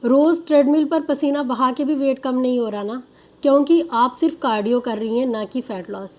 रोज़ treadmill पर पसीना बहा के भी वेट कम नहीं हो रहा ना, क्योंकि आप सिर्फ कार्डियो कर रही हैं, ना कि फ़ैट लॉस।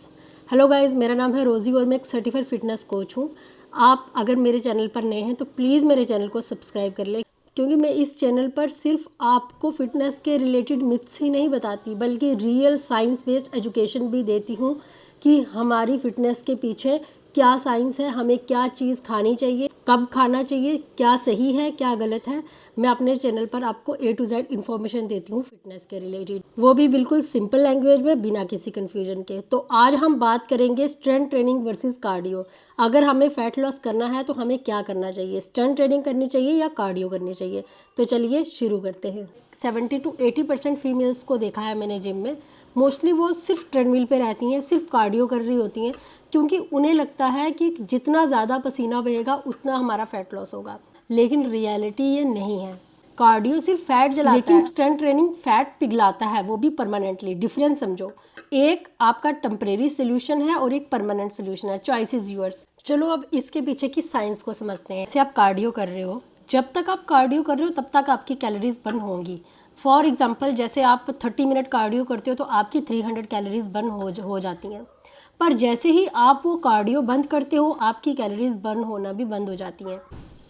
हेलो गाइस, मेरा नाम है रोज़ी और मैं एक सर्टिफाइड फिटनेस कोच हूँ। आप अगर मेरे चैनल पर नए हैं तो प्लीज़ मेरे चैनल को सब्सक्राइब कर लें, क्योंकि मैं इस चैनल पर सिर्फ आपको फिटनेस के रिलेटेड मिथ्स ही नहीं बताती, बल्कि रियल साइंस बेस्ड एजुकेशन भी देती हूँ कि हमारी फिटनेस के पीछे क्या साइंस है, हमें क्या चीज़ खानी चाहिए, कब खाना चाहिए, क्या सही है क्या गलत है। मैं अपने चैनल पर आपको A to Z इन्फॉर्मेशन देती हूँ फिटनेस के रिलेटेड, वो भी बिल्कुल सिंपल लैंग्वेज में, बिना किसी कन्फ्यूजन के। तो आज हम बात करेंगे स्ट्रेंथ ट्रेनिंग वर्सेस कार्डियो। अगर हमें फैट लॉस करना है तो हमें क्या करना चाहिए, स्ट्रेंथ ट्रेनिंग करनी चाहिए या कार्डियो करनी चाहिए। तो चलिए शुरू करते हैं। 70 to 80% फीमेल्स को देखा है मैंने जिम में, मोस्टली वो सिर्फ ट्रेडमिल पे रहती हैं, सिर्फ कार्डियो कर रही होती हैं, क्योंकि उन्हें लगता है कि जितना ज़्यादा पसीना बहेगा उतना हमारा फैट लॉस होगा। लेकिन रियलिटी ये नहीं है। कार्डियो सिर्फ फैट जलाता है, लेकिन स्ट्रेंथ ट्रेनिंग फैट पिघलाता है, वो भी परमानेंटली। डिफरेंस समझो, एक आपका टेम्परेरी सोल्यूशन है और एक परमानेंट सोल्यूशन है। Choice is yours. चलो अब इसके पीछे की साइंस को समझते हैं। जैसे आप कार्डियो कर रहे हो, जब तक आप कार्डियो कर रहे हो तब तक आपकी कैलोरीज बर्न होंगी। फॉर एग्जाम्पल, जैसे आप 30 मिनट कार्डियो करते हो तो आपकी 300 कैलोरीज बर्न हो जाती हैं। पर जैसे ही आप वो कार्डियो बंद करते हो, आपकी कैलोरीज बर्न होना भी बंद हो जाती हैं।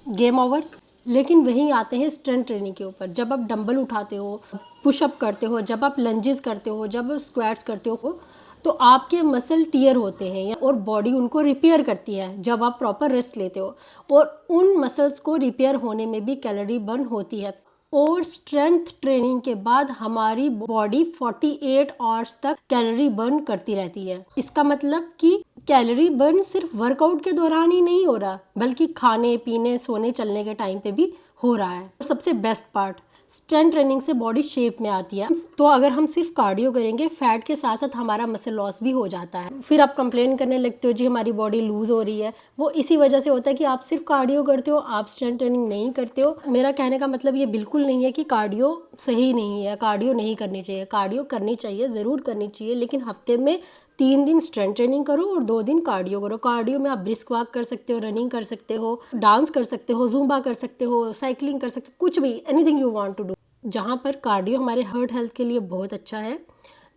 Game over. लेकिन वहीं आते हैं स्ट्रेंथ ट्रेनिंग के ऊपर। जब आप डंबल उठाते हो, पुशअप करते हो, जब आप लंजेस करते हो, जब स्क्वाट्स करते हो, तो आपके मसल टीयर होते हैं और बॉडी उनको रिपेयर करती है जब आप प्रॉपर रेस्ट लेते हो, और उन मसल्स को रिपेयर होने में भी कैलोरी बर्न होती है। और स्ट्रेंथ ट्रेनिंग के बाद हमारी बॉडी 48 आवर्स तक कैलोरी बर्न करती रहती है। इसका मतलब कि कैलोरी बर्न सिर्फ वर्कआउट के दौरान ही नहीं हो रहा, बल्कि खाने पीने सोने चलने के टाइम पे भी हो रहा है। सबसे बेस्ट पार्ट, स्ट्रेंथ ट्रेनिंग से बॉडी शेप में आती है। तो अगर हम सिर्फ कार्डियो करेंगे, फैट के साथ साथ हमारा मसल लॉस भी हो जाता है। फिर आप कंप्लेन करने लगते हो जी हमारी बॉडी लूज हो रही है। वो इसी वजह से होता है कि आप सिर्फ कार्डियो करते हो, आप स्ट्रेंथ ट्रेनिंग नहीं करते हो। मेरा कहने का मतलब ये बिल्कुल नहीं है कि कार्डियो सही नहीं है, कार्डियो नहीं करनी चाहिए। कार्डियो करनी चाहिए, ज़रूर करनी चाहिए, लेकिन हफ्ते में 3 दिन स्ट्रेंथ ट्रेनिंग करो और 2 दिन कार्डियो करो। कार्डियो में आप ब्रिस्क वॉक कर सकते हो, रनिंग कर सकते हो, डांस कर सकते हो, जुम्बा कर सकते हो, साइकिलिंग कर सकते हो, कुछ भी, anything you want to do. जहाँ पर कार्डियो हमारे हार्ट हेल्थ के लिए बहुत अच्छा है,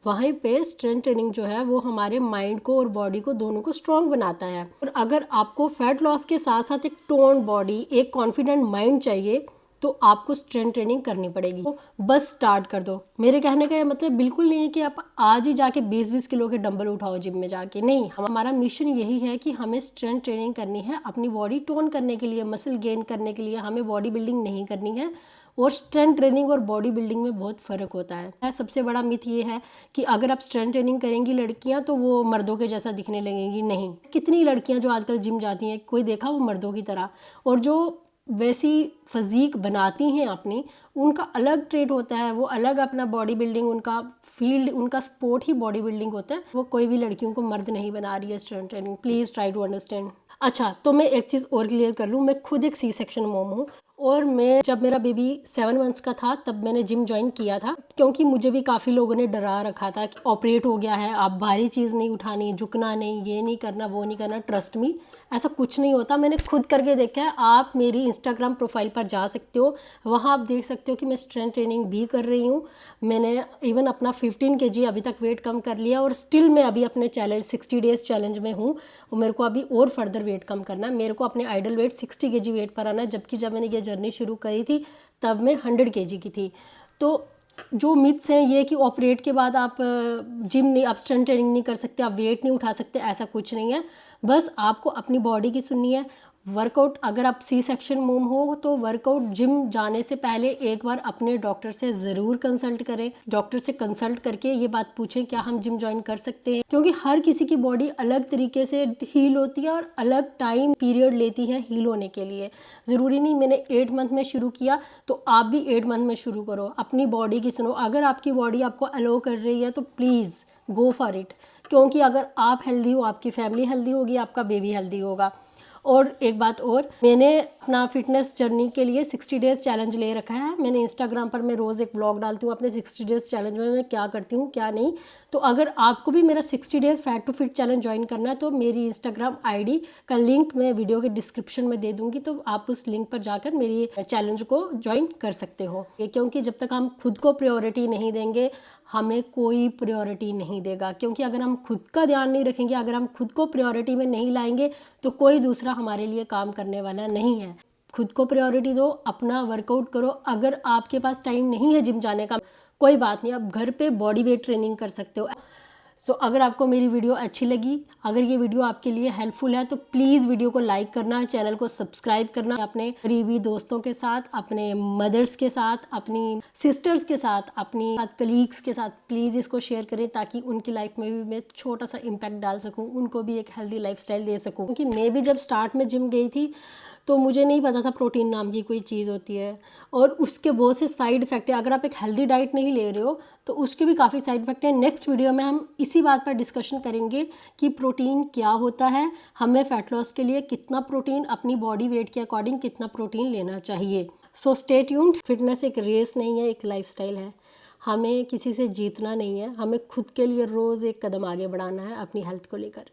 वहीं पे स्ट्रेंथ ट्रेनिंग जो है वो हमारे माइंड को और बॉडी को, दोनों को स्ट्रॉन्ग बनाता है। और अगर आपको फैट लॉस के साथ साथ एक टोन बॉडी, एक कॉन्फिडेंट माइंड चाहिए, तो आपको स्ट्रेंथ ट्रेनिंग करनी पड़ेगी। तो बस स्टार्ट कर दो। मेरे कहने का ये मतलब बिल्कुल नहीं है कि आप आज ही जाके 20-20 किलो के डंबल उठाओ जिम में जाके, नहीं। हमारा मिशन यही है कि हमें स्ट्रेंथ ट्रेनिंग करनी है अपनी बॉडी टोन करने के लिए, मसल गेन करने के लिए। हमें बॉडी बिल्डिंग नहीं करनी है। और स्ट्रेंथ ट्रेनिंग और बॉडी बिल्डिंग में बहुत फ़र्क होता है। सबसे बड़ा मिथ ये है कि अगर आप स्ट्रेंथ ट्रेनिंग करेंगी लड़कियां तो वो मर्दों के जैसा दिखने लगेंगी। नहीं, कितनी लड़कियां जो आजकल जिम जाती हैं, कोई देखा वो मर्दों की तरह, और जो वैसी फिजीक बनाती हैं अपनी, उनका अलग ट्रेड होता है, वो अलग अपना बॉडी बिल्डिंग, उनका फील्ड, उनका स्पोर्ट ही बॉडी बिल्डिंग होता है। वो कोई भी लड़कियों को मर्द नहीं बना रही है strength training. Please try to understand. अच्छा, तो मैं एक चीज़ और क्लियर कर लूँ, मैं खुद एक सी सेक्शन मोम हूँ, और मैं जब मेरा बेबी 7 मंथ्स का था तब मैंने जिम ज्वाइन किया था, क्योंकि मुझे भी काफ़ी लोगों ने डरा रखा था कि ऑपरेट हो गया है, आप भारी चीज़ नहीं उठानी, झुकना नहीं, ये नहीं करना, वो नहीं करना। ट्रस्ट मी, ऐसा कुछ नहीं होता। मैंने खुद करके देखा है। आप मेरी इंस्टाग्राम प्रोफाइल पर जा सकते हो, वहाँ आप देख सकते हो कि मैं स्ट्रेंथ ट्रेनिंग भी कर रही हूँ। मैंने इवन अपना 15 kg अभी तक वेट कम कर लिया, और स्टिल मैं अभी अपने चैलेंज 60 डेज चैलेंज में हूँ, और मेरे को अभी और फर्दर वेट कम करना है। मेरे को अपने आइडल वेट 60 kg वेट पर आना है, जबकि जब मैंने ये जर्नी शुरू करी थी तब मैं 100 kg की थी। तो जो मिथ्स हैं ये कि ऑपरेट के बाद आप जिम नहीं, आप स्ट्रेंथ ट्रेनिंग नहीं कर सकते, आप वेट नहीं उठा सकते, ऐसा कुछ नहीं है। बस आपको अपनी बॉडी की सुननी है। वर्कआउट, अगर आप सी सेक्शन मोम हो तो वर्कआउट जिम जाने से पहले एक बार अपने डॉक्टर से ज़रूर कंसल्ट करें। डॉक्टर से कंसल्ट करके ये बात पूछें क्या हम जिम ज्वाइन कर सकते हैं, क्योंकि हर किसी की बॉडी अलग तरीके से हील होती है और अलग टाइम पीरियड लेती है हील होने के लिए। ज़रूरी नहीं मैंने 8 मंथ में शुरू किया तो आप भी 8 मंथ में शुरू करो। अपनी बॉडी की सुनो। अगर आपकी बॉडी आपको अलो कर रही है तो प्लीज़ गो फॉर इट, क्योंकि अगर आप हेल्दी हो, आपकी फैमिली हेल्दी होगी, आपका बेबी हेल्दी होगा। और एक बात और, मैंने अपना फिटनेस जर्नी के लिए 60 डेज़ चैलेंज ले रखा है। मैंने इंस्टाग्राम पर मैं रोज़ एक व्लॉग डालती हूँ अपने 60 डेज़ चैलेंज में मैं क्या करती हूँ क्या नहीं। तो अगर आपको भी मेरा 60 days fat to fit challenge join करना है तो मेरी इंस्टाग्राम आईडी का लिंक मैं वीडियो के डिस्क्रिप्शन में दे दूँगी, तो आप उस लिंक पर जाकर मेरी चैलेंज को ज्वाइन कर सकते हो। क्योंकि जब तक हम खुद को प्रायोरिटी नहीं देंगे हमें कोई प्रायोरिटी नहीं देगा। क्योंकि अगर हम खुद का ध्यान नहीं रखेंगे, अगर हम खुद को प्रायोरिटी में नहीं लाएंगे तो कोई दूसरा हमारे लिए काम करने वाला नहीं है। खुद को प्रायोरिटी दो, अपना वर्कआउट करो। अगर आपके पास टाइम नहीं है जिम जाने का, कोई बात नहीं, आप घर पे बॉडी वेट ट्रेनिंग कर सकते हो। सो अगर आपको मेरी वीडियो अच्छी लगी, अगर ये वीडियो आपके लिए हेल्पफुल है तो प्लीज़ वीडियो को लाइक करना, चैनल को सब्सक्राइब करना, अपने करीबी दोस्तों के साथ, अपने मदर्स के साथ, अपनी सिस्टर्स के साथ, अपनी कलीग्स के साथ प्लीज़ इसको शेयर करें ताकि उनकी लाइफ में भी मैं छोटा सा इम्पैक्ट डाल सकूं, उनको भी एक हेल्दी लाइफस्टाइल दे सकूं। क्योंकि मैं भी जब स्टार्ट में जिम गई थी तो मुझे नहीं पता था प्रोटीन नाम की कोई चीज़ होती है और उसके बहुत से साइड इफ़ेक्ट है। अगर आप एक हेल्दी डाइट नहीं ले रहे हो तो उसके भी काफ़ी साइड इफ़ेक्ट हैं। नेक्स्ट वीडियो में हम इसी बात पर डिस्कशन करेंगे कि प्रोटीन क्या होता है, हमें फ़ैट लॉस के लिए कितना प्रोटीन, अपनी बॉडी वेट के अकॉर्डिंग कितना प्रोटीन लेना चाहिए। So stay tuned. फिटनेस एक रेस नहीं है, एक लाइफस्टाइल है। हमें किसी से जीतना नहीं है, हमें खुद के लिए रोज़ एक कदम आगे बढ़ाना है अपनी हेल्थ को लेकर।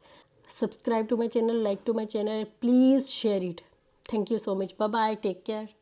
Subscribe to my channel, like to my channel, please share it. Thank you so much. Bye bye. Take care.